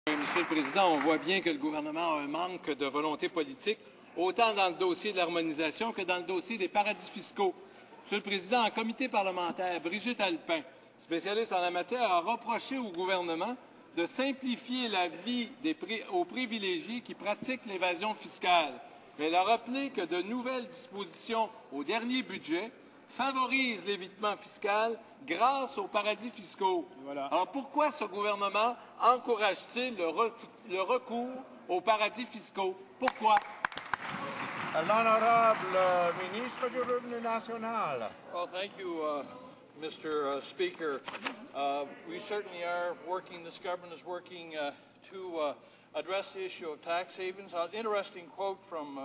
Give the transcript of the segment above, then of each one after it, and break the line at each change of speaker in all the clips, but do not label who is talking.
Monsieur le Président, on voit bien que le gouvernement a un manque de volonté politique, autant dans le dossier de l'harmonisation que dans le dossier des paradis fiscaux. Monsieur le Président, en comité parlementaire, Brigitte Alpin, spécialiste en la matière, a reproché au gouvernement de simplifier la vie aux privilégiés qui pratiquent l'évasion fiscale. Mais elle a rappelé que de nouvelles dispositions au dernier budget favorisent l'évitement fiscal grâce aux paradis fiscaux. Voilà. Alors pourquoi ce gouvernement encourage-t-il le recours aux paradis fiscaux? Pourquoi?
L'honorable ministre du Revenu national.
Well, thank you, Mr. Speaker. We certainly are working, this government is working to address the issue of tax havens. An interesting quote from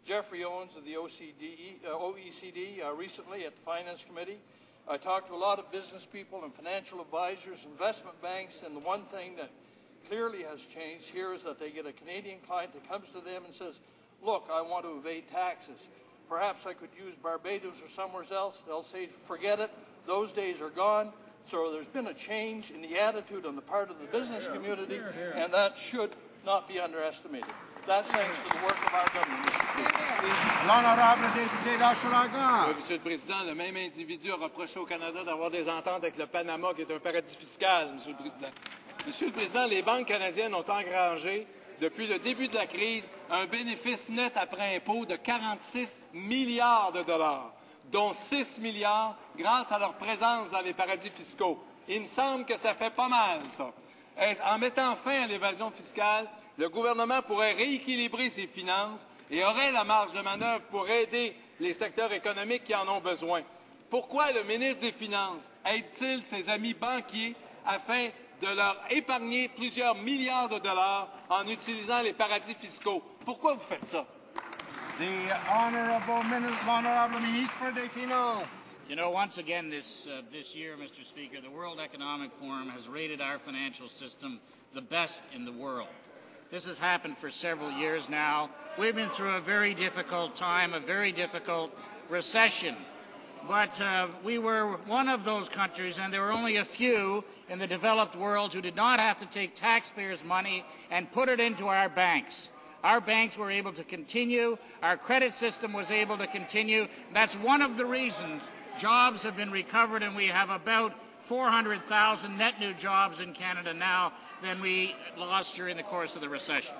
Jeffrey Owens of the OECD recently at the Finance Committee. I talked to a lot of business people and financial advisors, investment banks, and the one thing that clearly has changed here is that they get a Canadian client that comes to them and says, look, I want to evade taxes. Perhaps I could use Barbados or somewhere else. They'll say, forget it. Those days are gone. So there's been a change in the attitude on the part of the business community, and that should not be underestimated. That's thanks to the work of our government, Mr. Speaker.
L'honorable député d'Hochelaga.
Monsieur le Président, le même individu a reproché au Canada d'avoir des ententes avec le Panama, qui est un paradis fiscal, Monsieur le Président. Monsieur le Président, les banques canadiennes ont engrangé, depuis le début de la crise, un bénéfice net après impôt de 46 milliards de dollars, dont 6 milliards grâce à leur présence dans les paradis fiscaux. Il me semble que ça fait pas mal, ça. En mettant fin à l'évasion fiscale, le gouvernement pourrait rééquilibrer ses finances et aurait la marge de manœuvre pour aider les secteurs économiques qui en ont besoin. Pourquoi le ministre des Finances aide-t-il ses amis banquiers afin de leur épargner plusieurs milliards de dollars en utilisant les paradis fiscaux? Pourquoi vous faites ça?
L'honorable ministre des Finances.
You know, once again this year, Mr. Speaker, the World Economic Forum has rated our financial system the best in the world. This has happened for several years now. We've been through a very difficult time, a very difficult recession. But we were one of those countries, and there were only a few in the developed world who did not have to take taxpayers' money and put it into our banks. Our banks were able to continue. Our credit system was able to continue. That's one of the reasons jobs have been recovered, and we have about 400,000 net new jobs in Canada now than we lost during the course of the recession.